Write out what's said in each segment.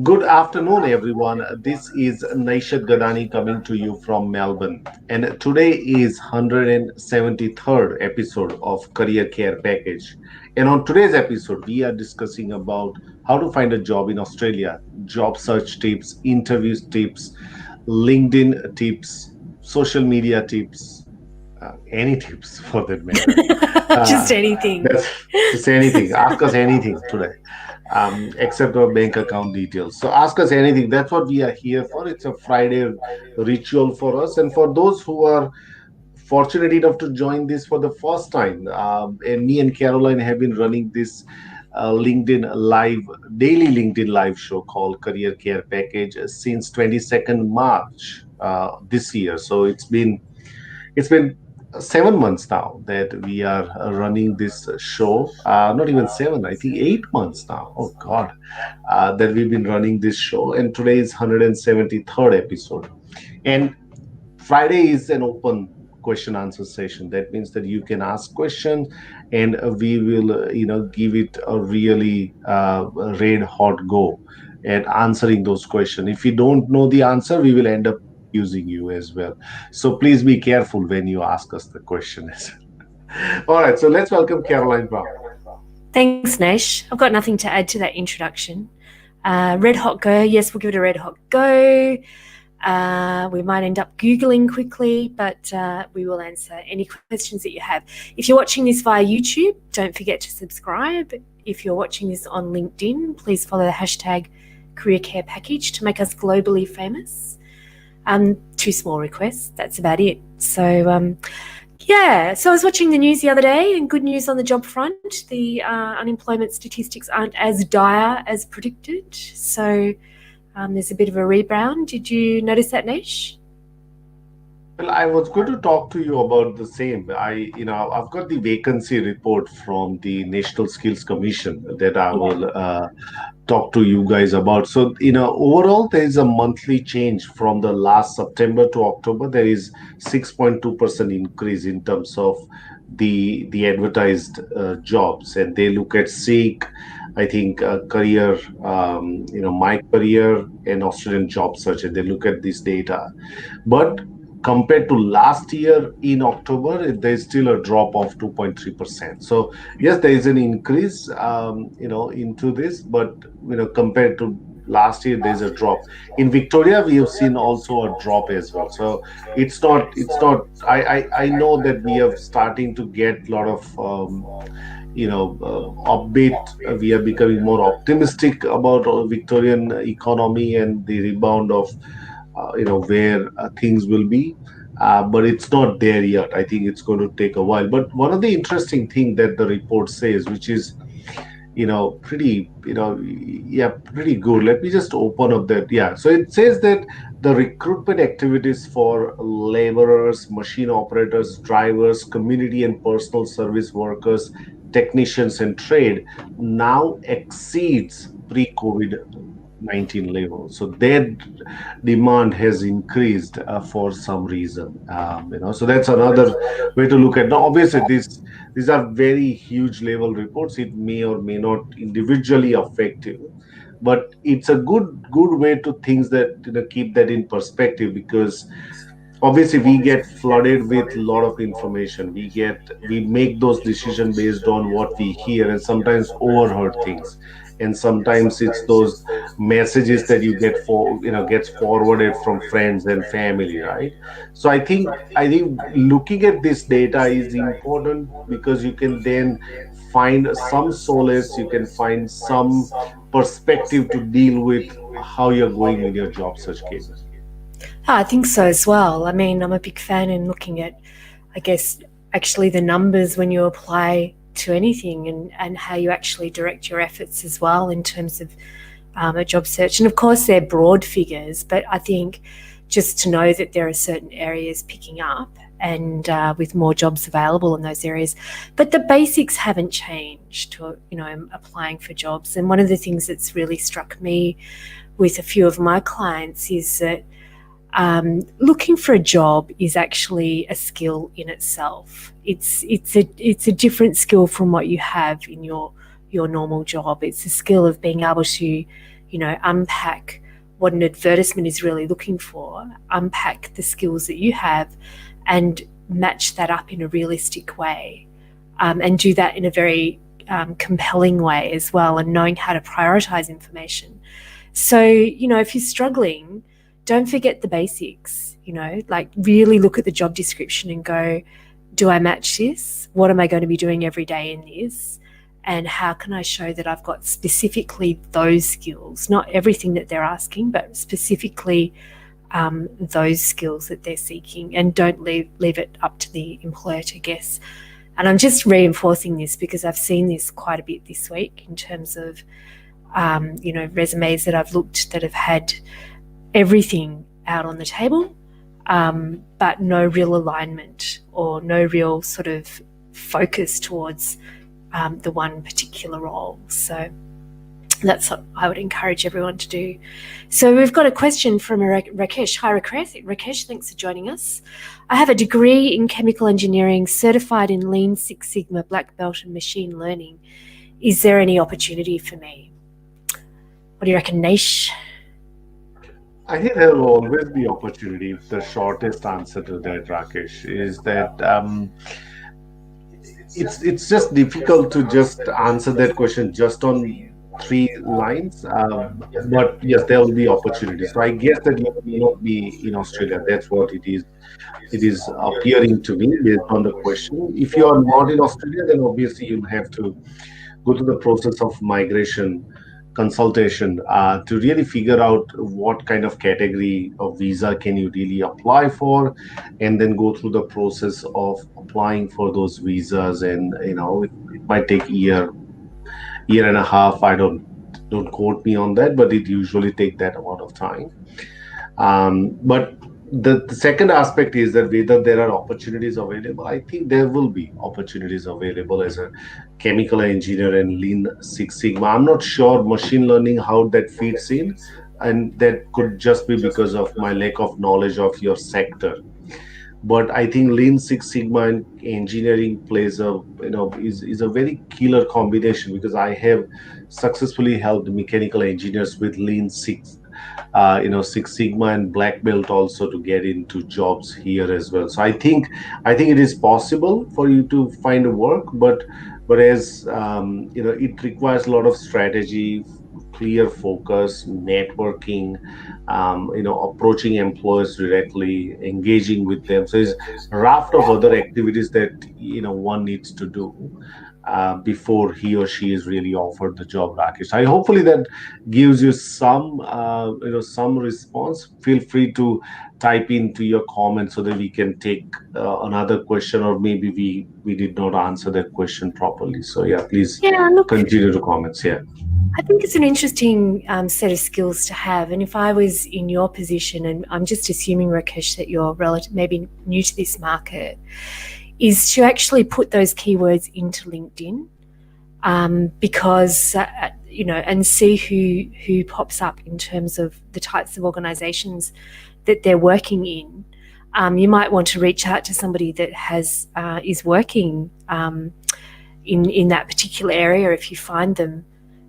Good afternoon, everyone. This is Naishat Gadani coming to you from Melbourne. And today is 173rd episode of Career Care Package. And on today's episode, we are discussing about how to find a job in Australia, job search tips, interview tips, LinkedIn tips, social media tips, any tips for that matter. Just Uh, anything. that's just anything. Ask us anything today, except our bank account details. So ask us anything. That's what we are here for. It's a Friday ritual for us. And for those who are fortunate enough to join this for the first time, and me and Caroline have been running this LinkedIn live, daily LinkedIn live show called Career Care Package since 22nd March this year. So it's been 7 months now that we are running this show. Not even seven, I think 8 months now. Oh God, that we've been running this show, and today is 173rd episode. And Friday is an open question answer session. That means that you can ask questions, and we will, give it a really red hot go at answering those questions. If you don't know the answer, we will end up using you as well. So please be careful when you ask us the question. All right, so let's welcome Caroline Brown. Thanks, Nash. I've got nothing to add to that introduction. Red hot go. Yes, we'll give it a red hot go. We might end up Googling quickly, but we will answer any questions that you have. If you're watching this via YouTube, don't forget to subscribe. If you're watching this on LinkedIn, please follow the hashtag Career Care Package to make us globally famous. Two small requests, that's about it. So I was watching the news the other day, and good news on the job front. The unemployment statistics aren't as dire as predicted. So there's a bit of a rebound. Did you notice that, Nash? Well, I was going to talk to you about the same. I've got the vacancy report from the National Skills Commission that I will talk to you guys about. So, overall, there is a monthly change from the last September to October. There is 6.2% increase in terms of the advertised jobs, and they look at Seek, I think, career, my career and Australian job search, and they look at this data. But compared to last year in October, there's still a drop of 2.3%. So yes, there is an increase, into this, but compared to last year, there's a drop. In Victoria, we have seen also a drop as well. So it's not. I know that we are starting to get a lot of. Upbeat. We are becoming more optimistic about Victorian economy and the rebound of where things will be, but it's not there yet. I think it's going to take a while. But one of the interesting thing that the report says, which is pretty, yeah, pretty good. Let me just open up that. Yeah, so it says that the recruitment activities for laborers, machine operators, drivers, community and personal service workers, technicians and trade now exceeds pre-COVID 19 level. So their demand has increased for some reason. So that's another way to look at. Now, obviously, these are very huge level reports. It may or may not individually affect you, but it's a good way to things that keep that in perspective, because obviously we get flooded with a lot of information. We make those decisions based on what we hear, and sometimes overheard things, and sometimes it's those messages that you get gets forwarded from friends and family, right? So I think looking at this data is important, because you can then find some solace, you can find some perspective to deal with how you're going in your job search cases. I think so as well. I mean, I'm a big fan in looking at, I guess, actually the numbers when you apply to anything, and how you actually direct your efforts as well in terms of a job search. And of course, they're broad figures, but I think just to know that there are certain areas picking up, and with more jobs available in those areas. But the basics haven't changed to, applying for jobs. And one of the things that's really struck me with a few of my clients is that looking for a job is actually a skill in itself. It's a different skill from what you have in your normal job. It's a skill of being able to, unpack what an advertisement is really looking for, unpack the skills that you have, and match that up in a realistic way, and do that in a very compelling way as well, and knowing how to prioritize information. So, if you're struggling, don't forget the basics, like really look at the job description and go, do I match this? What am I going to be doing every day in this? And how can I show that I've got specifically those skills, not everything that they're asking, but specifically those skills that they're seeking, and don't leave it up to the employer to guess. And I'm just reinforcing this because I've seen this quite a bit this week in terms of, resumes that I've looked that have had everything out on the table, but no real alignment or no real sort of focus towards the one particular role. So that's what I would encourage everyone to do. So we've got a question from Rakesh. Hi, Rakesh, thanks for joining us. I have a degree in chemical engineering, certified in Lean Six Sigma, black belt and machine learning. Is there any opportunity for me? What do you reckon, Naish? I think there will always be opportunity. The shortest answer to that, Rakesh, is that it's just difficult to just answer that question just on three lines. But yes, there will be opportunities. So I guess that you will not be in Australia. That's what it is. It is appearing to me based on the question. If you are not in Australia, then obviously you'll have to go through the process of migration consultation to really figure out what kind of category of visa can you really apply for, and then go through the process of applying for those visas. And it might take year and a half. I don't quote me on that, but it usually take that amount of time. But the second aspect is that whether there are opportunities available. I think there will be opportunities available as a chemical engineer and Lean Six Sigma. I'm not sure machine learning how that fits in, and that could just be because of my lack of knowledge of your sector. But I think Lean Six Sigma and engineering plays a is a very killer combination, because I have successfully helped mechanical engineers with Lean Six Sigma and black belt also to get into jobs here as well. So I think it is possible for you to find a work, but as it requires a lot of strategy, clear focus, networking, approaching employers directly, engaging with them. So there's a raft of other activities that one needs to do before he or she is really offered the job, Rakesh. I hopefully that gives you some response. Feel free to type into your comments so that we can take another question, or maybe we did not answer that question properly. So yeah, please Yeah, look, continue to comments. Yeah. I think it's an interesting set of skills to have. And if I was in your position, and I'm just assuming, Rakesh, that you're maybe new to this market, is to actually put those keywords into LinkedIn, because and see who pops up in terms of the types of organisations that they're working in. You might want to reach out to somebody that is working in that particular area if you find them,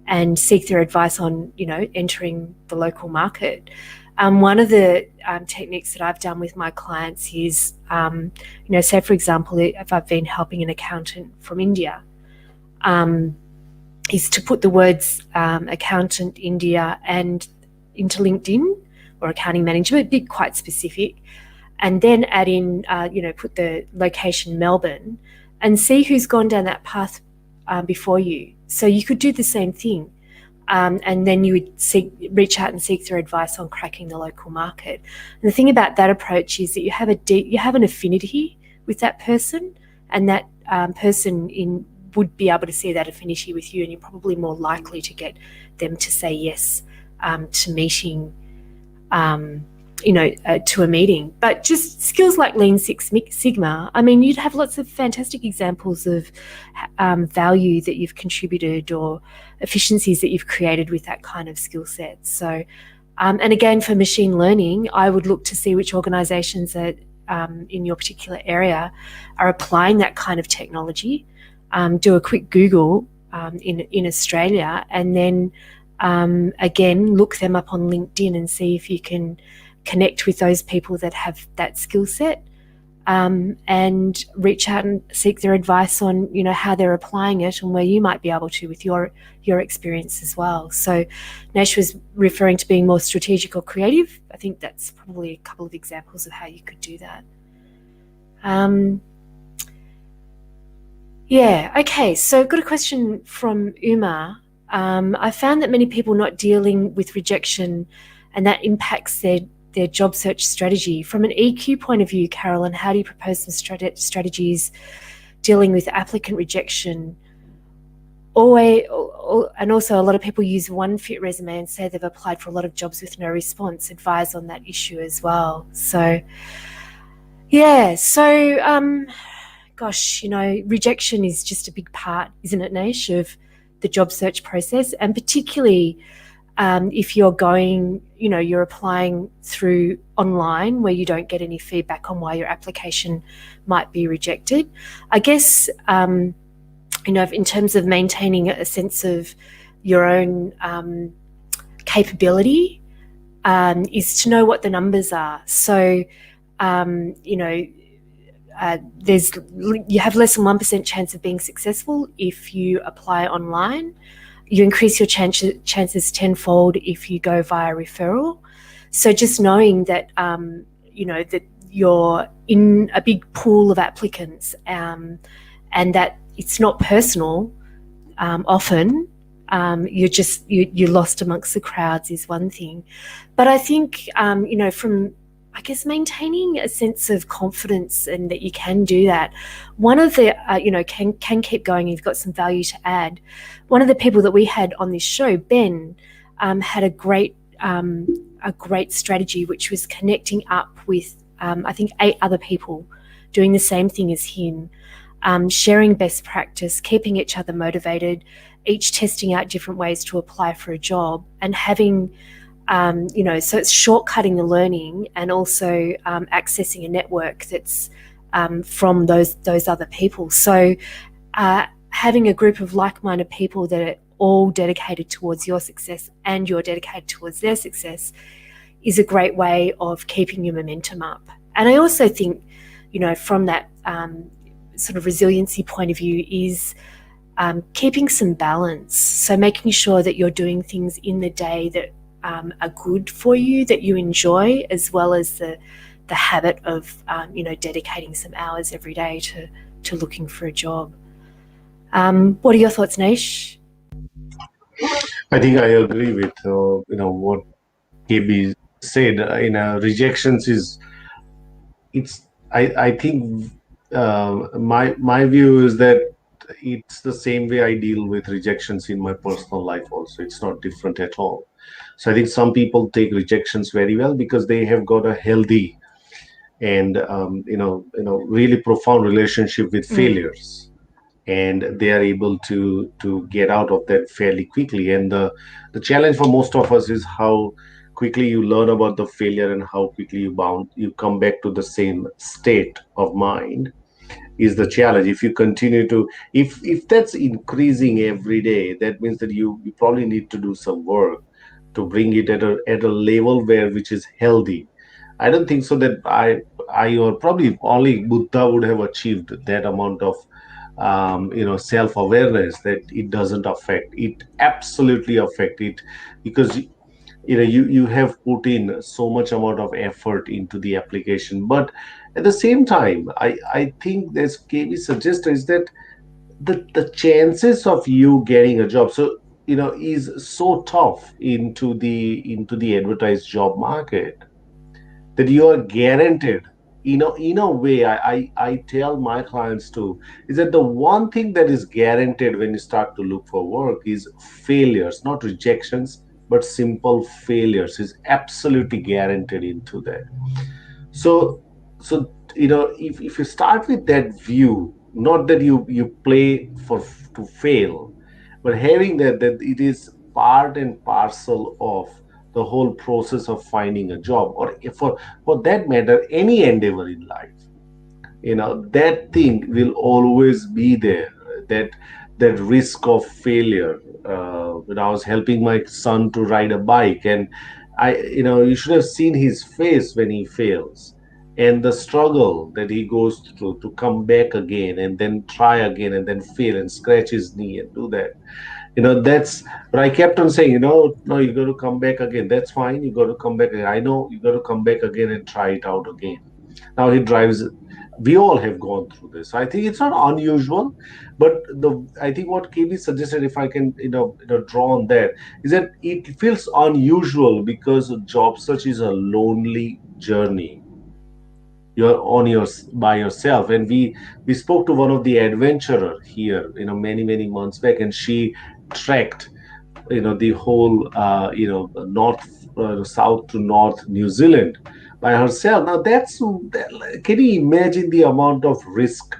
and seek their advice on entering the local market. One of the techniques that I've done with my clients is, say for example, if I've been helping an accountant from India, is to put the words accountant India and into LinkedIn, or accounting manager, be quite specific, and then add in, put the location Melbourne, and see who's gone down that path before you. So you could do the same thing, and then you would reach out and seek their advice on cracking the local market. And the thing about that approach is that you have an affinity with that person, and that person would be able to see that affinity with you, and you're probably more likely to get them to say yes to meeting. To a meeting. But just skills like Lean Six Sigma, I mean, you'd have lots of fantastic examples of value that you've contributed, or efficiencies that you've created with that kind of skill set. So, and again, for machine learning, I would look to see which organisations that in your particular area are applying that kind of technology. Do a quick Google in Australia, and then Again, look them up on LinkedIn and see if you can connect with those people that have that skill set, and reach out and seek their advice on, you know, how they're applying it and where you might be able to with your experience as well. So Nash was referring to being more strategic or creative. I think that's probably a couple of examples of how you could do that. um, yeah, okay, so I've got a question from Uma. I found that many people not dealing with rejection, and that impacts their job search strategy. From an EQ point of view, Carolyn, how do you propose some strategies dealing with applicant rejection? Always, and also a lot of people use one fit resume and say they've applied for a lot of jobs with no response. Advise on that issue as well. So, yeah, so gosh, you know, rejection is just a big part, isn't it, Nash, of the job search process, and particularly if you're going, you know, you're applying through online where you don't get any feedback on why your application might be rejected. I guess, you know, in terms of maintaining a sense of your own capability, is to know what the numbers are. So, you know, there's you have less than 1% chance of being successful if you apply online. You increase your chances tenfold if you go via referral. So just knowing that, you know, that you're in a big pool of applicants, and that it's not personal. Often, you're lost amongst the crowds is one thing, but I think, you know, from, I guess, maintaining a sense of confidence and that you can do that. One of the, you know, can keep going. You've got some value to add. One of the people that we had on this show, Ben, had a great strategy, which was connecting up with, I think, 8 other people doing the same thing as him, sharing best practice, keeping each other motivated, each testing out different ways to apply for a job, and having, you know, so it's shortcutting the learning and also accessing a network that's from those other people. So having a group of like-minded people that are all dedicated towards your success and you're dedicated towards their success is a great way of keeping your momentum up. And I also think, you know, from that sort of resiliency point of view is keeping some balance. So making sure that you're doing things in the day that are good for you, that you enjoy, as well as the habit of, you know, dedicating some hours every day to looking for a job. What are your thoughts, Nish? I think I agree with what KB said. Rejections is it's. I think my view is that it's the same way I deal with rejections in my personal life. Also, it's not different at all. So I think some people take rejections very well because they have got a healthy and really profound relationship with Mm. failures, and they are able to get out of that fairly quickly. And the challenge for most of us is how quickly you learn about the failure and how quickly you come back to the same state of mind is the challenge. If you continue to, if that's increasing every day, that means that you probably need to do some work to bring it at a level where which is healthy. I don't think so that I or probably only Buddha would have achieved that amount of self awareness that it doesn't affect it. Absolutely affect it, because you have put in so much amount of effort into the application. But at the same time, I think there's KB suggested is that the chances of you getting a job, so is so tough into the advertised job market, that you are guaranteed. In a way, I tell my clients too, is that the one thing that is guaranteed when you start to look for work is failures, not rejections, but simple failures is absolutely guaranteed into that. So if you start with that view, not that you play to fail, but having that it is part and parcel of the whole process of finding a job, or if for that matter any endeavor in life, that thing will always be there. That that risk of failure. When I was helping my son to ride a bike, and you should have seen his face when he fails, and the struggle that he goes through to come back again and then try again and then fail and scratch his knee and do that. That's, but I kept on saying, no, you got to come back again. That's fine. You got to come back again. I know you got to come back again and try it out again. Now he drives. We all have gone through this. I think it's not unusual, but I think what KB suggested, if I can, draw on that, is that it feels unusual because job search is a lonely journey. You're on your by yourself, and we spoke to one of the adventurer here, many months back, and she trekked, the whole, north, south to north New Zealand by herself. Now can you imagine the amount of risk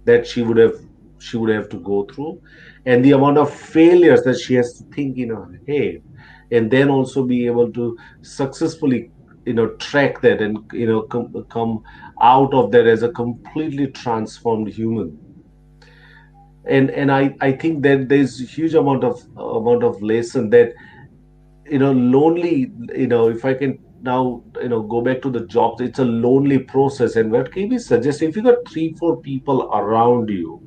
that she would have to go through, and the amount of failures that she has to think in her head, and then also be able to successfully, track that, and come out of that as a completely transformed human. And I think that there's a huge amount of lesson that, lonely, if I can now, go back to the jobs, it's a lonely process. And what can we suggest, if you got 3 4 people around you,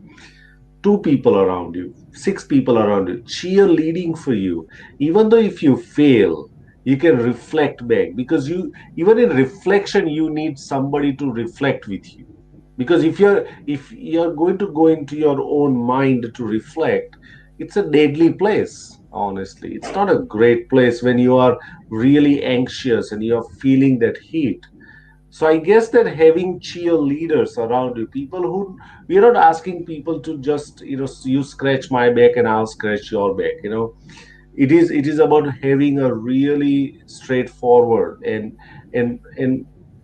2 people around you, 6 people around you, cheerleading for you. Even though if you fail, you can reflect back, because even in reflection, you need somebody to reflect with you. Because if you're going to go into your own mind to reflect, it's a deadly place. Honestly, it's not a great place when you are really anxious and you're feeling that heat. So I guess that having cheerleaders around you, people who, we're not asking people to just, you scratch my back and I'll scratch your back. It is about having a really straightforward and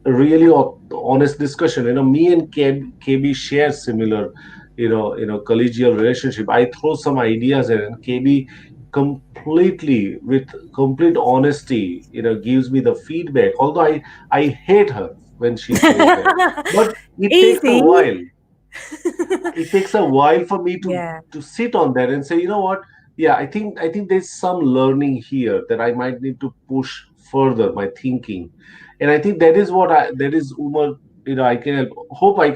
a really honest discussion. Me and KB share similar, collegial relationship. I throw some ideas in, and KB completely, with complete honesty, gives me the feedback. Although I hate her when she says that, but it takes a Easy. while. It takes a while for me to Yeah, to sit on that and say, you know what? Yeah, I think there's some learning here that I might need to push further my thinking, and I think that is Umar. I can hope I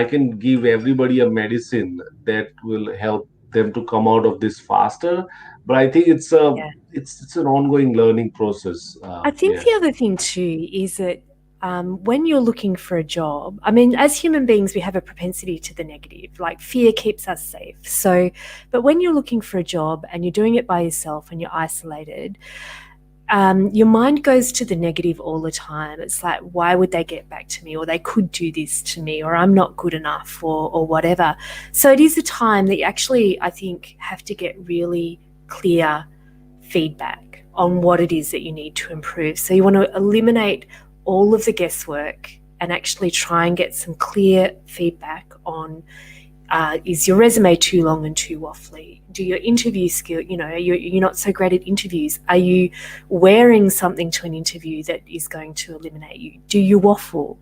can give everybody a medicine that will help them to come out of this faster. But I think yeah. it's an ongoing learning process. I think Yeah. the other thing too is that when you're looking for a job, I mean, as human beings, we have a propensity to the negative. Like fear keeps us safe. So, but when you're looking for a job and you're doing it by yourself and you're isolated, your mind goes to the negative all the time. It's like, why would they get back to me? Or they could do this to me, or I'm not good enough, or whatever. So it is a time that you actually, I think, have to get really clear feedback on what it is that you need to improve. So you want to eliminate all of the guesswork and actually try and get some clear feedback on is your resume too long and too waffly? Do your interview skill, you're not so great at interviews. Are you wearing something to an interview that is going to eliminate you? Do you waffle?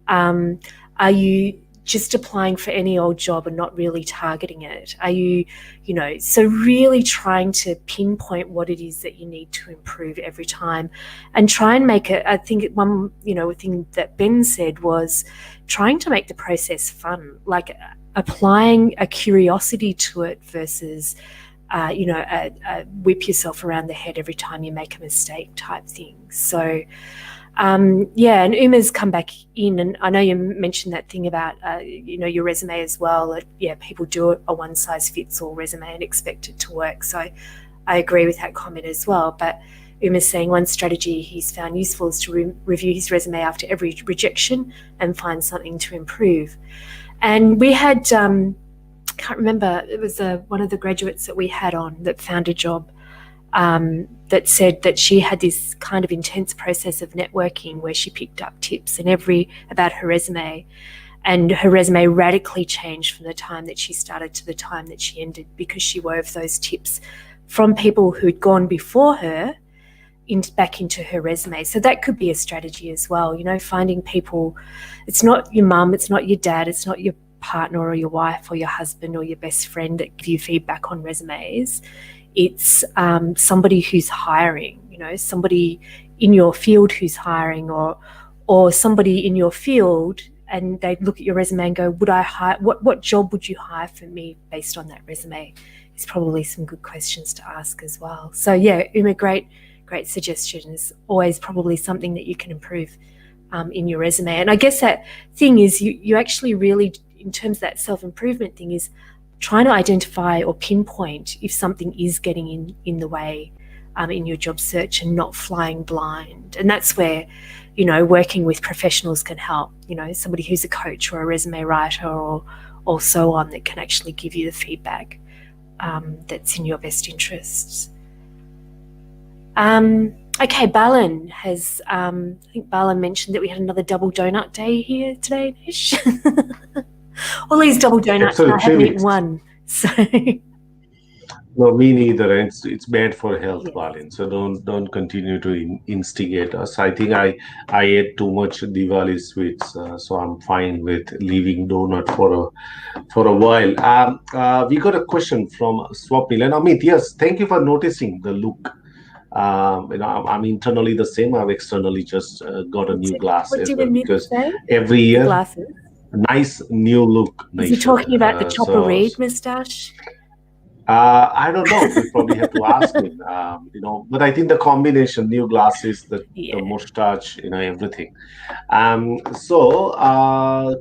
Um, are you just applying for any old job and not really targeting it? Are you, so really trying to pinpoint what it is that you need to improve every time and try and make it, I think one, thing that Ben said was trying to make the process fun, like applying a curiosity to it versus whip yourself around the head every time you make a mistake type thing. So yeah, and Uma's come back in, and I know you mentioned that thing about your resume as well. Yeah, people do a one size fits all resume and expect it to work. So I agree with that comment as well. But Uma's saying one strategy he's found useful is to review his resume after every rejection and find something to improve. And we had can't remember, it was one of the graduates that we had on that found a job that said that she had this kind of intense process of networking where she picked up tips and about her resume, and her resume radically changed from the time that she started to the time that she ended because she wove those tips from people who'd gone before her back into her resume. So that could be a strategy as well, finding people. It's not your mum, it's not your dad, it's not your partner or your wife or your husband or your best friend that give you feedback on resumes. It's somebody who's hiring, somebody in your field who's hiring, or somebody in your field, and they look at your resume and go, would I hire, what job would you hire for me based on that resume? Is probably some good questions to ask as well. So yeah, Uma, great suggestion. Is always probably something that you can improve in your resume. And I guess that thing is you actually really, in terms of that self-improvement thing, is trying to identify or pinpoint if something is getting in the way in your job search, and not flying blind. And that's where, working with professionals can help, somebody who's a coach or a resume writer or so on, that can actually give you the feedback that's in your best interests. Okay, Balin has, I think Balin mentioned that we had another double donut day here today, Nish. All these double donuts, and I haven't Absolutely. eaten one. So, No, me neither. And it's bad for health, yes. Balin. So don't continue to instigate us. I think I ate too much Diwali sweets, so I'm fine with leaving donut for a while. We got a question from Swapnil and Amit. Yes, thank you for noticing the look. I'm internally the same. I've externally just got a new glass What as did well, Amit because say? every The year, glasses. nice new look, Is he Naishat. talking about the Chopper So Reed moustache? I don't know. We probably have to ask him. But I think the combination, new glasses, the Yeah. mustache, everything.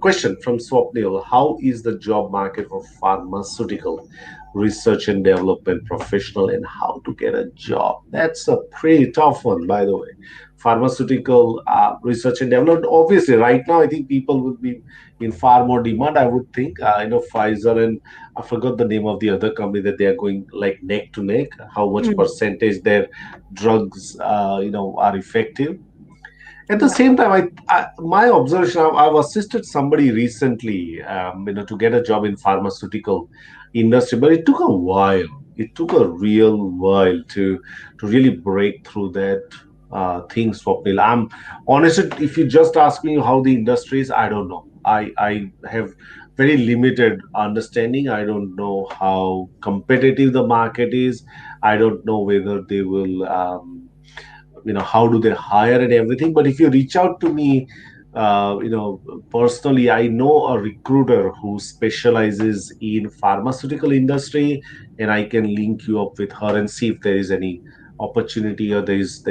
Question from Swapnil: how is the job market for pharmaceutical research and development professional, and how to get a job? That's a pretty tough one, by the way. Pharmaceutical research and development. Obviously, right now, I think people would be in far more demand. I would think. Pfizer and I forgot the name of the other company that they are going like neck to neck. How much Mm, percentage their drugs, are effective. At the yeah. same time, my observation, I've assisted somebody recently, to get a job in pharmaceutical industry, but it took a while. It took a real while to really break through that thing, Swapnil. I'm honest. If you just ask me how the industry is, I don't know. I have very limited understanding. I don't know how competitive the market is. I don't know whether they will. How do they hire and everything, but if you reach out to me, personally, I know a recruiter who specializes in pharmaceutical industry, and I can link you up with her and see if there is any opportunity, or there's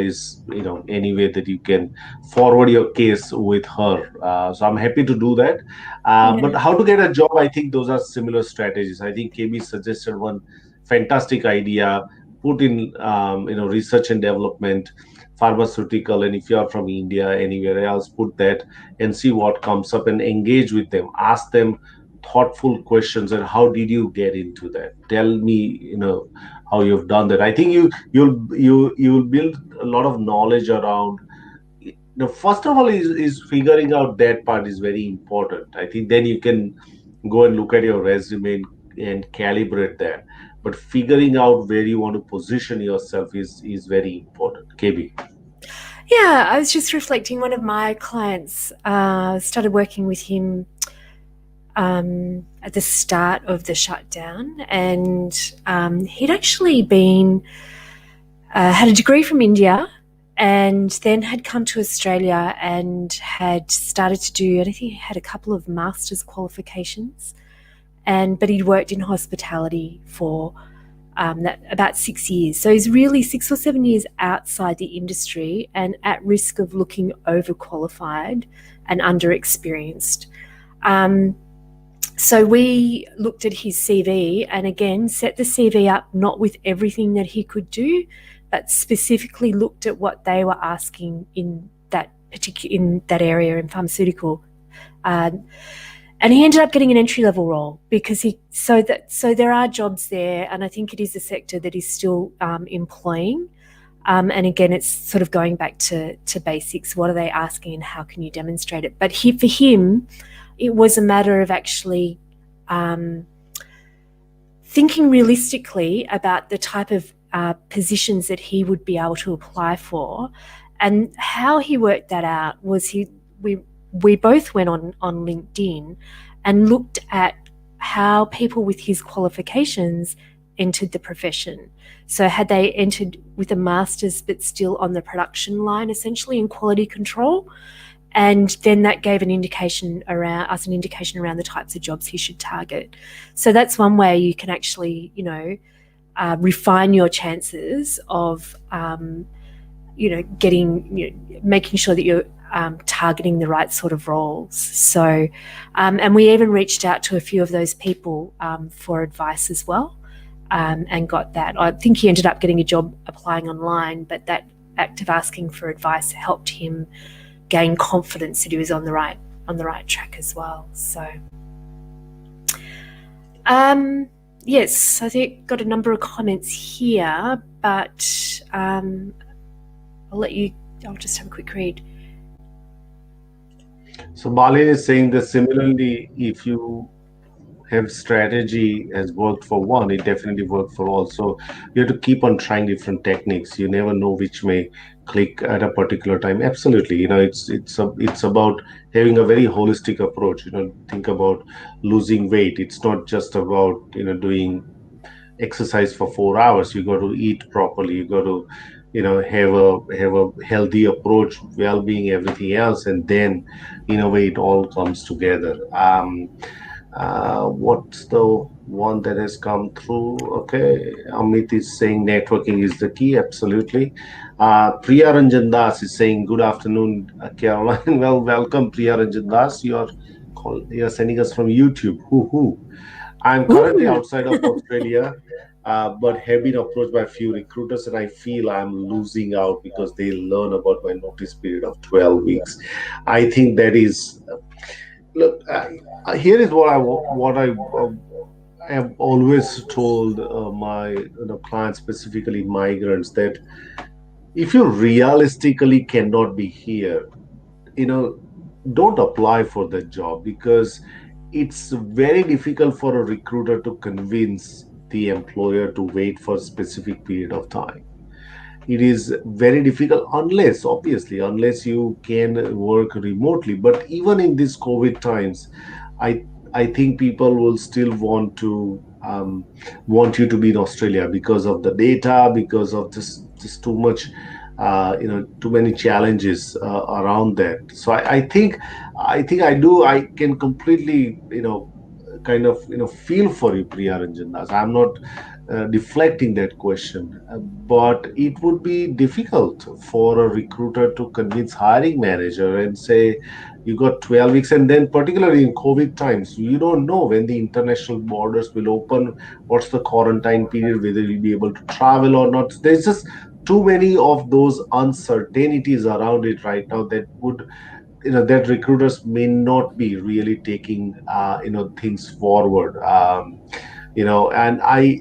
any way that you can forward your case with her. So I'm happy to do that. But Yeah. how to get a job, I think those are similar strategies. I think KB suggested one fantastic idea: put in research and development, pharmaceutical, and if you are from India, anywhere else, put that and see what comes up and engage with them. Ask them thoughtful questions, and how did you get into that? Tell me, how you've done that. I think you'll build a lot of knowledge around. First of all, is figuring out that part is very important. I think then you can go and look at your resume and calibrate that. But figuring out where you want to position yourself is very important. KB. Yeah, I was just reflecting. One of my clients started working with him at the start of the shutdown, and he'd actually been had a degree from India, and then had come to Australia and had started to do. I think he had a couple of master's qualifications, but he'd worked in hospitality for about 6 years. So he's really 6 or 7 years outside the industry and at risk of looking overqualified and underexperienced. So we looked at his CV and again set the CV up not with everything that he could do, but specifically looked at what they were asking in that area in pharmaceutical. And he ended up getting an entry-level role because so there are jobs there, and I think it is a sector that is still employing. And again, it's sort of going back to basics. What are they asking, and how can you demonstrate it? But for him, it was a matter of actually thinking realistically about the type of positions that he would be able to apply for, and how he worked that out was we both went on LinkedIn and looked at how people with his qualifications entered the profession. So had they entered with a master's but still on the production line, essentially in quality control, and then that gave an indication around the types of jobs he should target. So that's one way you can actually, refine your chances of, making sure that you're targeting the right sort of roles. So, and we even reached out to a few of those people for advice as well, and got that. I think he ended up getting a job applying online, but that act of asking for advice helped him gain confidence that he was on the right track as well. So, yes, I think got a number of comments here, but I'll just have a quick read. So Balin is saying that similarly, if you have strategy has worked for one, it definitely worked for all. So you have to keep on trying different techniques. You never know which may click at a particular time. Absolutely, it's about having a very holistic approach. Think about losing weight. It's not just about doing exercise for 4 hours. You got to eat properly. You got to have a healthy approach, well-being, everything else, and then in a way it all comes together. What's the one that has come through? Okay, Amit is saying networking is the key. Absolutely. Priya Ranjan Das is saying good afternoon, Caroline. Well, welcome, Priya Ranjan Das. You're sending us from YouTube. Hoo. I'm currently Ooh. outside of Australia, but have been approached by a few recruiters, and I feel I'm losing out because they learn about my notice period of 12 weeks. I think that is look. Here is what I have always told my clients, specifically migrants, that if you realistically cannot be here, you know, don't apply for the job because it's very difficult for a recruiter to convince the employer to wait for a specific period of time. It is very difficult unless you can work remotely. But even in these COVID times, i I think people will still want you to be in Australia because of the data, because of just too much too many challenges around that. So I can completely kind of feel for you, Priya Ranjandas. I'm not deflecting that question, but it would be difficult for a recruiter to convince hiring manager and say you got 12 weeks, and then particularly in COVID times, you don't know when the international borders will open, what's the quarantine period, whether you'll be able to travel or not. There's just too many of those uncertainties around it right now that recruiters may not be really taking things forward. And I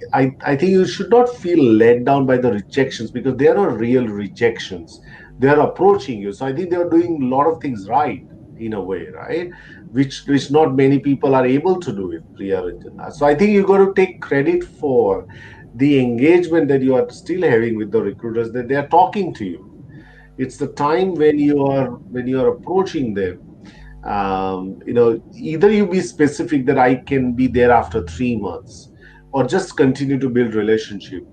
think you should not feel let down by the rejections because they are not real rejections. They are approaching you, so I think they are doing a lot of things right in a way, right? Which not many people are able to do it, Priya Ranjana. So I think you got to take credit for the engagement that you are still having with the recruiters, that they are talking to you. It's the time when you are approaching them. Either you be specific that I can be there after 3 months, or just continue to build relationship.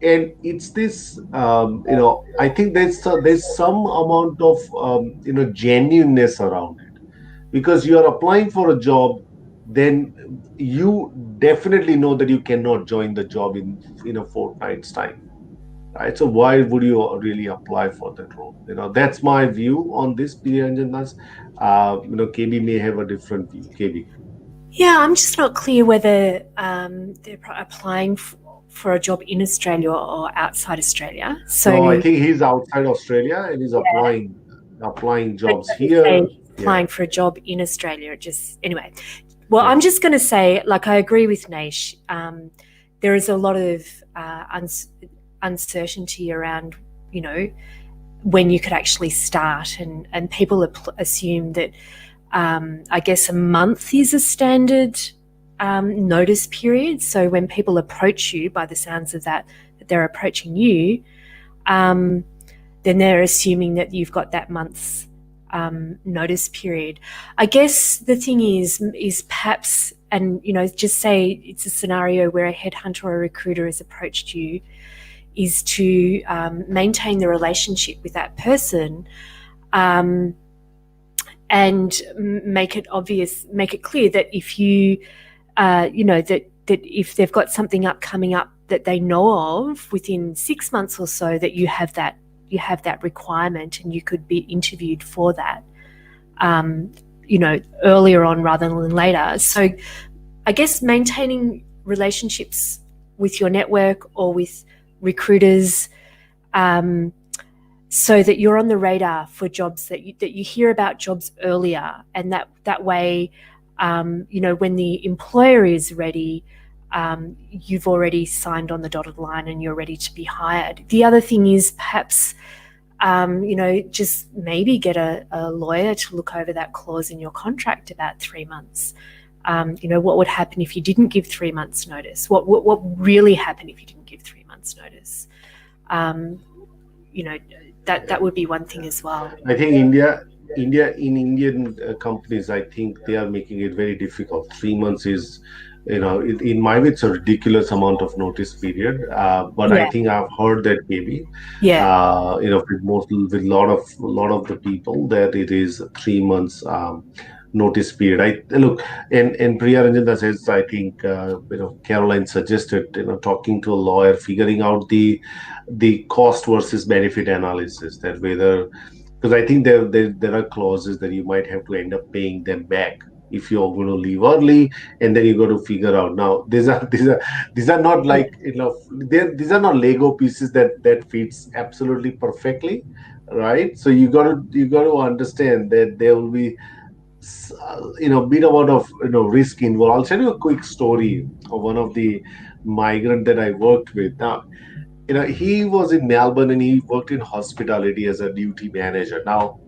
And it's this, I think there's some amount of genuineness around it, because you are applying for a job, then you definitely know that you cannot join the job in a fortnight's time, right? So why would you really apply for that role? That's my view on this, Priyanjandas. KB may have a different view. KB. Yeah, I'm just not clear whether they're applying for a job in Australia or outside Australia. So, No, I think he's outside Australia and he's applying but jobs doesn't say here. he's Yeah, applying for a job in Australia. It just anyway. Well, yeah. I'm just going to say, like, I agree with Naish. There is a lot of uncertainty around, when you could actually start, and people assume that, I guess, a month is a standard notice period. So when people approach you, by the sounds of that they're approaching you, then they're assuming that you've got that month's notice period. I guess the thing is perhaps, and just say it's a scenario where a headhunter or a recruiter has approached you, is to maintain the relationship with that person, um, and make it obvious, make it clear that if you, that if they've got something coming up that they know of within 6 months or so, that you have that requirement and you could be interviewed for that, earlier on rather than later. So I guess maintaining relationships with your network or with recruiters, so that you're on the radar for jobs, that you hear about jobs earlier, and that way, when the employer is ready, you've already signed on the dotted line and you're ready to be hired. The other thing is perhaps, just maybe get a lawyer to look over that clause in your contract about 3 months. What would happen if you didn't give 3 months notice? What really happened if you didn't give 3 months notice? That would be one thing as well. I think Indian companies, I think they are making it very difficult. 3 months is, in my view, it's a ridiculous amount of notice period. But I Yeah, think I've heard that maybe, yeah, with lot of the people, that it is 3 months notice period. I look, and Priya Ranjana says, I think, Caroline suggested, talking to a lawyer, figuring out the cost versus benefit analysis, that whether, because I think there are clauses that you might have to end up paying them back if you're going to leave early, and then you got to figure out. Now these are not yeah, like, these are not Lego pieces that fits absolutely perfectly, right? So you got to understand that there will be bit amount of risk involved. I'll tell you a quick story of one of the migrant that I worked with. Now, he was in Melbourne and he worked in hospitality as a duty manager. Now,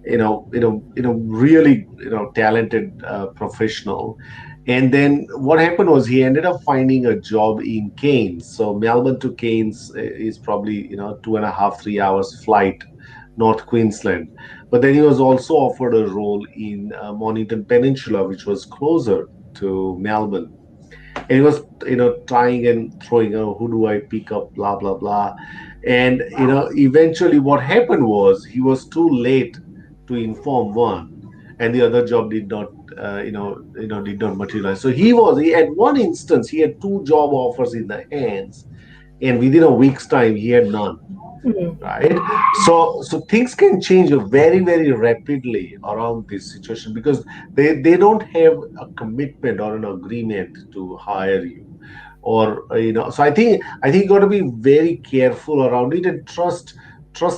really, talented professional. And then what happened was he ended up finding a job in Cairns. So Melbourne to Cairns is probably 2.5 3 hours flight, North Queensland. But then he was also offered a role in Mornington Peninsula, which was closer to Melbourne. And he was trying and throwing, who do I pick up, blah blah blah. And eventually what happened was he was too late to inform one, and the other job did not did not materialize. So he at one instance he had two job offers in the hands, and within a week's time he had none, mm, right? So things can change very very rapidly around this situation, because they don't have a commitment or an agreement to hire you, or so I think you got to be very careful around it, and trust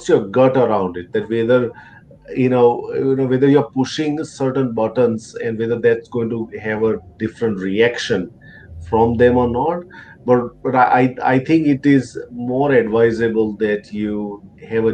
your gut around it, that whether whether you're pushing certain buttons and whether that's going to have a different reaction from them or not. But I think it is more advisable that you have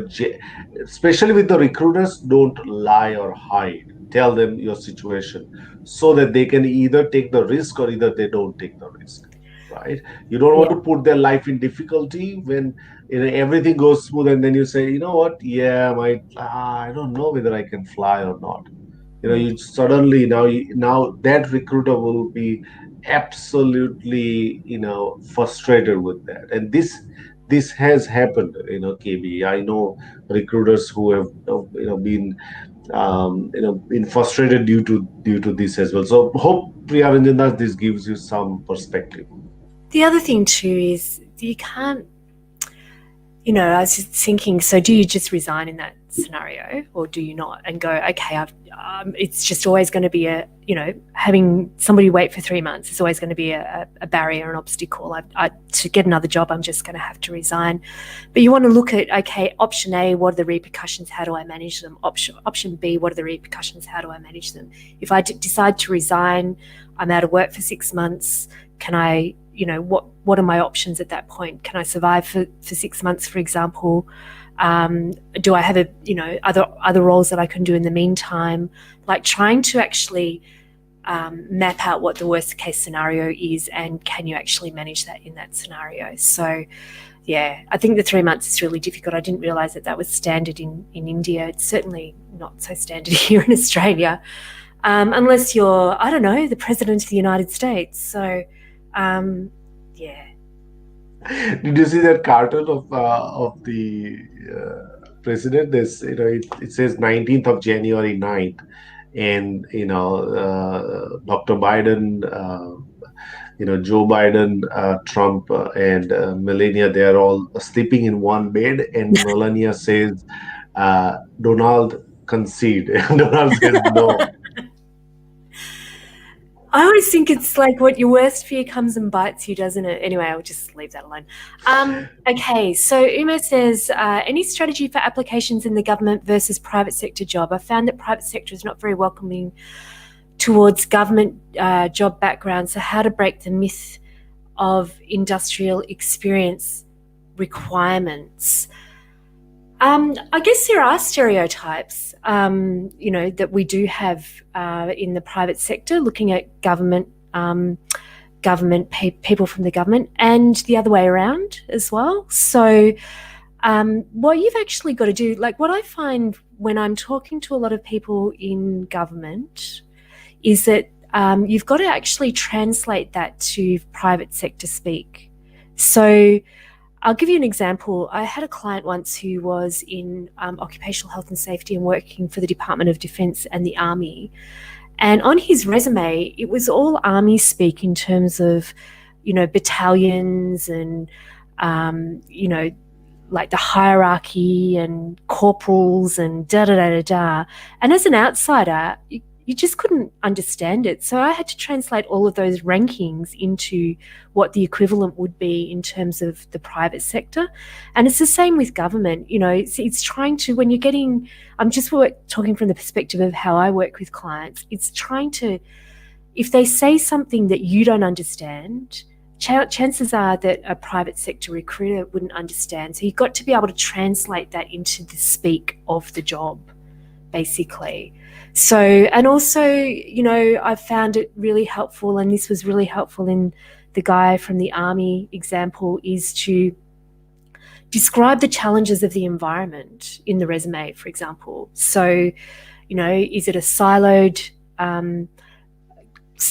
especially with the recruiters, don't lie or hide. Tell them your situation so that they can either take the risk or either they don't take the risk, right? You don't want yeah, to put their life in difficulty when everything goes smooth, and then you say, you know what, yeah, I don't know whether I can fly or not. mm. You suddenly, now that recruiter will be absolutely frustrated with that. And this has happened, KB. I know recruiters who have been been frustrated due to this as well. So hope, Priya Ranjana, this gives you some perspective. The other thing too is you can't. I was just thinking. So, do you just resign in that scenario, or do you not, and go, okay, it's just always going to be having somebody wait for 3 months is always going to be a barrier, an obstacle. To get another job, I'm just going to have to resign. But you want to look at, okay, option A, what are the repercussions? How do I manage them? Option B, what are the repercussions? How do I manage them? If I decide to resign, I'm out of work for 6 months. Can I, what are my options at that point? Can I survive for 6 months, for example? Do I have other roles that I can do in the meantime? Like trying to actually map out what the worst case scenario is, and can you actually manage that in that scenario? So Yeah, I think the 3 months is really difficult. I didn't realise that that was standard in India. It's certainly not so standard here in Australia, unless you're, I don't know, the President of the United States. So, yeah. Did you see that cartoon of the president? This, it says 19th of January 9th, and Dr. Biden, Joe Biden, Trump, and Melania, they are all sleeping in one bed, and Melania says, "Donald, concede." And Donald says, "No." I always think it's like what your worst fear comes and bites you, doesn't it? Anyway, I'll just leave that alone. Okay, so Uma says, any strategy for applications in the government versus private sector job? I found that private sector is not very welcoming towards government job background. So how to break the myth of industrial experience requirements? I guess there are stereotypes, that we do have in the private sector, looking at government, people from the government, and the other way around as well. So, what you've actually got to do, like what I find when I'm talking to a lot of people in government, is that you've got to actually translate that to private sector speak. So, I'll give you an example. I had a client once who was in occupational health and safety and working for the Department of Defence and the Army. And on his resume, it was all Army speak in terms of, battalions and, like the hierarchy and corporals and da da da da da. And as an outsider, you just couldn't understand it. So I had to translate all of those rankings into what the equivalent would be in terms of the private sector. And it's the same with government. It's trying to, when you're getting, I'm just talking from the perspective of how I work with clients, it's trying to, if they say something that you don't understand, chances are that a private sector recruiter wouldn't understand. So you've got to be able to translate that into the speak of the job, basically. So, and also, I've found it really helpful, and this was really helpful in the guy from the Army example, is to describe the challenges of the environment in the resume, for example. So, is it a siloed,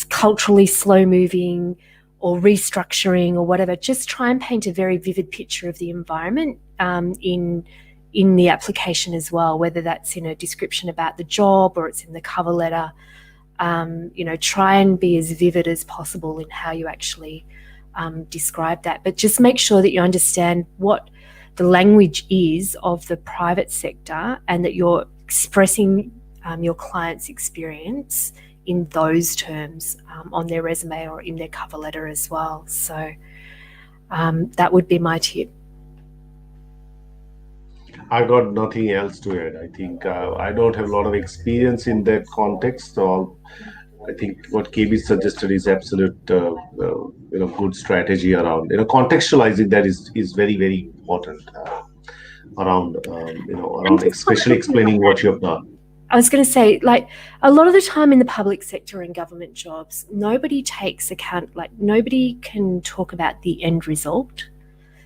culturally slow moving, or restructuring, or whatever? Just try and paint a very vivid picture of the environment in the application as well, whether that's in a description about the job or it's in the cover letter. Try and be as vivid as possible in how you actually describe that. But just make sure that you understand what the language is of the private sector, and that you're expressing your client's experience in those terms on their resume or in their cover letter as well. So that would be my tip. I got nothing else to add. I think I don't have a lot of experience in that context. So I think what KB suggested is absolute, good strategy around, contextualizing that is very, very important around, And around just one especially other thing explaining on what that. you've done. I was going to say, like, a lot of the time in the public sector and government jobs, nobody takes account, like, nobody can talk about the end result.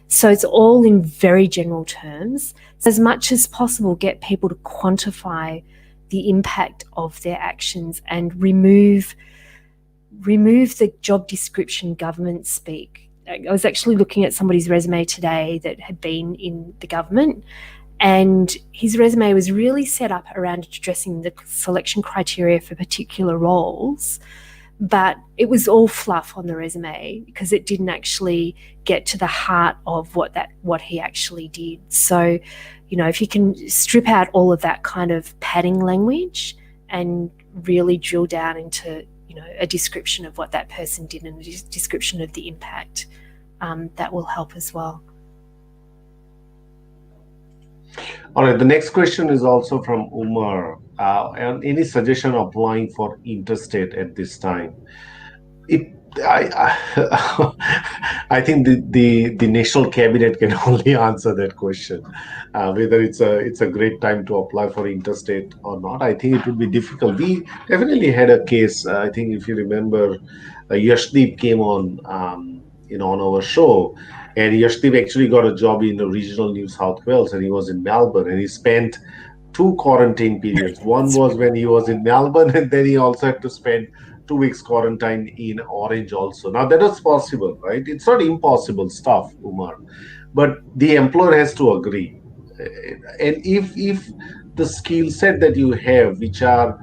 So it's all in very general terms. So as much as possible, get people to quantify the impact of their actions and remove the job description government speak. I was actually looking at somebody's resume today that had been in the government, and his resume was really set up around addressing the selection criteria for particular roles, but it was all fluff on the resume because it didn't actually get to the heart of what he actually did. So, if you can strip out all of that kind of padding language and really drill down into, a description of what that person did and a description of the impact, that will help as well. All right, the next question is also from Umar. And any suggestion applying for interstate at this time? It, I, I think the national cabinet can only answer that question, whether it's a great time to apply for interstate or not. I think it would be difficult. We definitely had a case. I think if you remember, Yashdeep came on, on our show, And Yashdeep actually got a job in the regional New South Wales, and he was in Melbourne, and he spent two quarantine periods. One That's was when he was in Melbourne, and then he also had to spend 2 weeks quarantine in Orange also. Now that is possible, right? It's not impossible stuff, Umar, but the employer has to agree. And if the skill set that you have, which are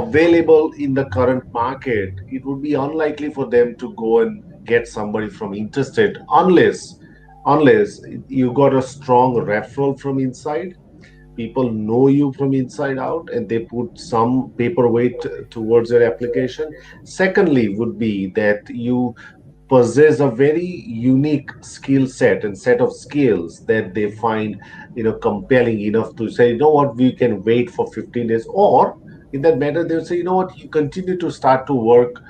available in the current market, it would be unlikely for them to go and get somebody from interstate unless you got a strong referral from inside. People know you from inside out and they put some paperweight towards your application. Secondly would be that you possess a very unique skill set and set of skills that they find compelling enough to say, you know what, we can wait for 15 days. Or in that matter they'll say, you know what, you continue to start to work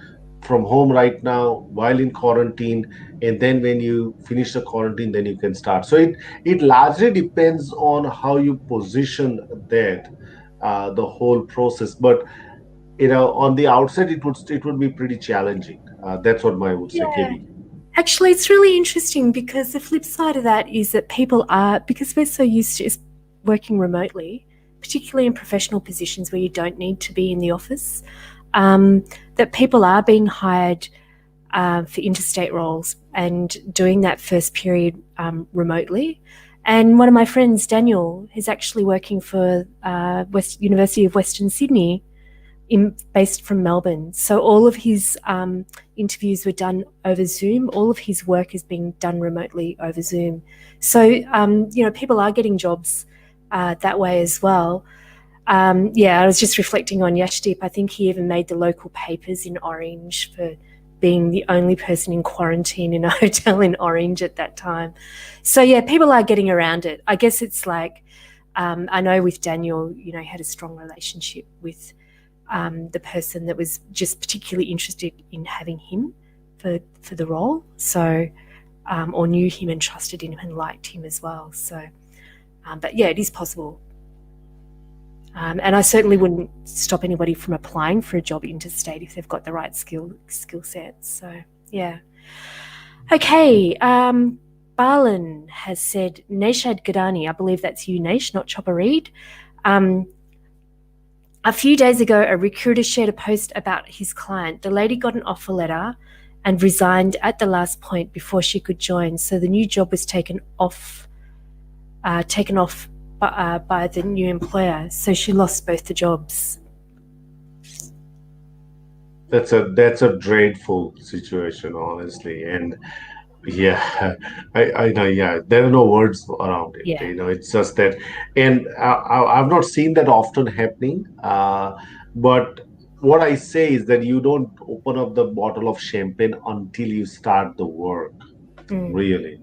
from home right now while in quarantine, and then when you finish the quarantine then you can start. So it largely depends on how you position that the whole process. But on the outset it would be pretty challenging. That's what I would say, yeah. KB. Actually, it's really interesting because the flip side of that is that people are, because we're so used to working remotely, particularly in professional positions where you don't need to be in the office, that people are being hired for interstate roles and doing that first period remotely. And one of my friends, Daniel, is actually working for University of Western Sydney, based from Melbourne. So all of his interviews were done over Zoom. All of his work is being done remotely over Zoom. So people are getting jobs that way as well. Yeah, I was just reflecting on Yashdeep. I think he even made the local papers in Orange for being the only person in quarantine in a hotel in Orange at that time. So yeah, people are getting around it. I guess it's like, I know with Daniel, had a strong relationship with the person that was just particularly interested in having him for the role. So, or knew him and trusted in him and liked him as well. So, but yeah, it is possible. And I certainly wouldn't stop anybody from applying for a job interstate if they've got the right skill sets. So yeah. Okay. Balan has said, Neshad Gadani, I believe that's you, Nesh, not Chopper Reed. A few days ago, a recruiter shared a post about his client. The lady got an offer letter and resigned at the last point before she could join. So the new job was taken off by the new employer. So she lost both the jobs. That's a dreadful situation, honestly. And yeah, I know. Yeah, there are no words around it. Yeah. It's just that, and I've not seen that often happening. But what I say is that you don't open up the bottle of champagne until you start the work, Mm. really,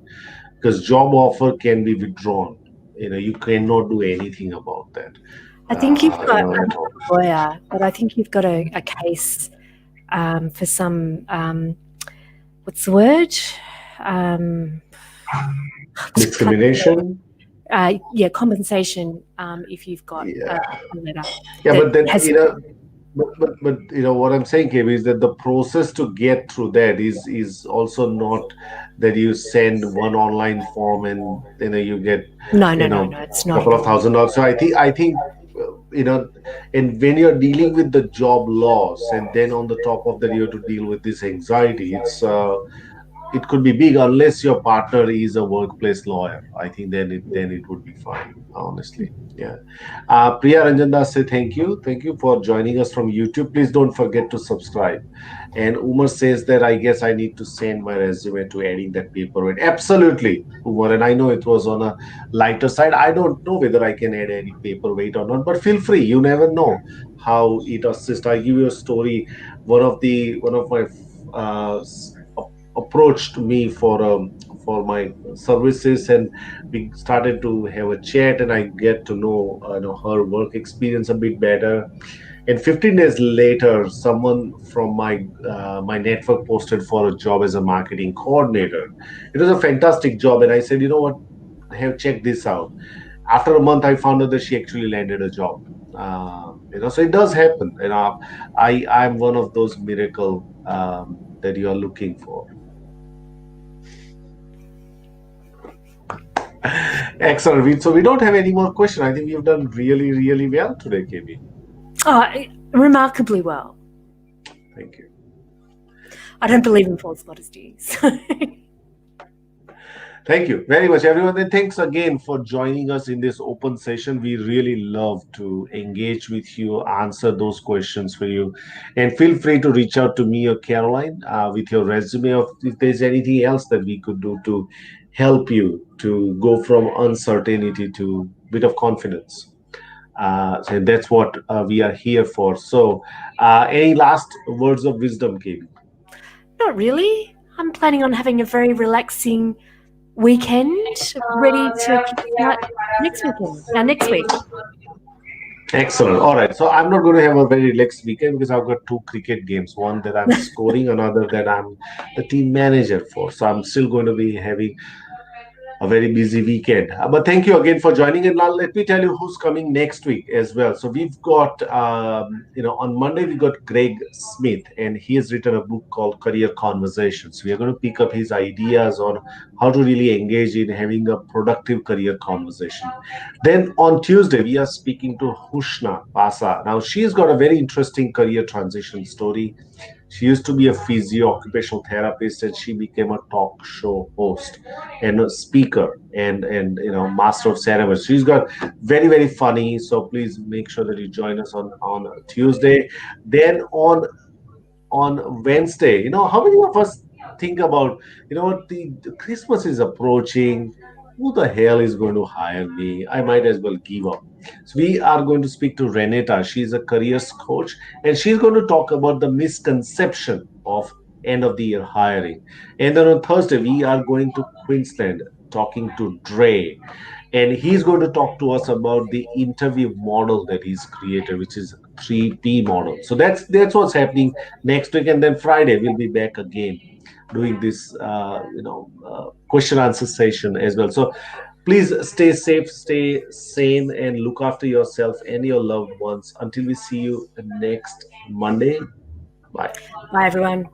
because job offer can be withdrawn. You cannot do anything about that. I think you've got, I'm At all. not a lawyer, but I think you've got a case for some, what's the word? Um, can't think of Discrimination. yeah, compensation if you've got Yeah, a letter yeah, that but then has. but what I'm saying, KB, is that the process to get through that is also not that you send one online form and you get No, no, you no, know no. It's not at couple of all. $1,000. So I think you know, and when you're dealing with the job loss, and then on the top of that you have to deal with this anxiety, it could be big unless your partner is a workplace lawyer. I think then it would be fine, honestly. Yeah. Priya Ranjanda say thank you. Thank you for joining us from YouTube. Please don't forget to subscribe. And Umar says that I guess I need to send my resume to adding that paperweight. Absolutely, Umar. And I know it was on a lighter side. I don't know whether I can add any paperweight or not, but feel free. You never know how it assists. I give you a story. One of my uh, s- approached me for my services, and we started to have a chat, and I get to know, her work experience a bit better. And 15 days later, someone from my network posted for a job as a marketing coordinator. It was a fantastic job, and I said, you know what, I have checked this out. After a month, I found out that she actually landed a job. So it does happen. I'm one of those miracle that you are looking for. Excellent. So we don't have any more questions. I think you've done really, really well today, KB. Oh, remarkably well. Thank you. I don't Thank you. believe in false modesty. So. Thank you very much, everyone. And thanks again for joining us in this open session. We really love to engage with you, answer those questions for you. And feel free to reach out to me or Caroline with your resume of if there's anything else that we could do to help you to go from uncertainty to bit of confidence. So that's what we are here for. So, any last words of wisdom, KB? Not really. I'm planning on having a very relaxing weekend, ready to kickstart next weekend. Next week. Excellent. All right. So I'm not going to have a very relaxed weekend because I've got two cricket games. One that I'm scoring, another that I'm the team manager for. So I'm still going to be having a very busy weekend. But thank you again for joining. And now let me tell you who's coming next week as well. So we've got, on Monday, we got Greg Smith, and he has written a book called Career Conversations. We are going to pick up his ideas on how to really engage in having a productive career conversation. Then on Tuesday, we are speaking to Hushna Pasa. Now, she's got a very interesting career transition story. She used to be a physio occupational therapist, and she became a talk show host and a speaker and master of ceremonies. She's got very funny. So please make sure that you join us on Tuesday. Then on Wednesday, how many of us think about, what the Christmas is approaching? Who the hell is going to hire me? I might as well give up. So we are going to speak to Renata. She's a careers coach, and she's going to talk about the misconception of end of the year hiring. And then on Thursday, we are going to Queensland talking to Dre, and he's going to talk to us about the interview model that he's created, which is 3P model. So that's what's happening next week. And then Friday we'll be back again doing this question answer session as well. So please stay safe, stay sane, and look after yourself and your loved ones until we see you next Monday. Bye. Bye, everyone.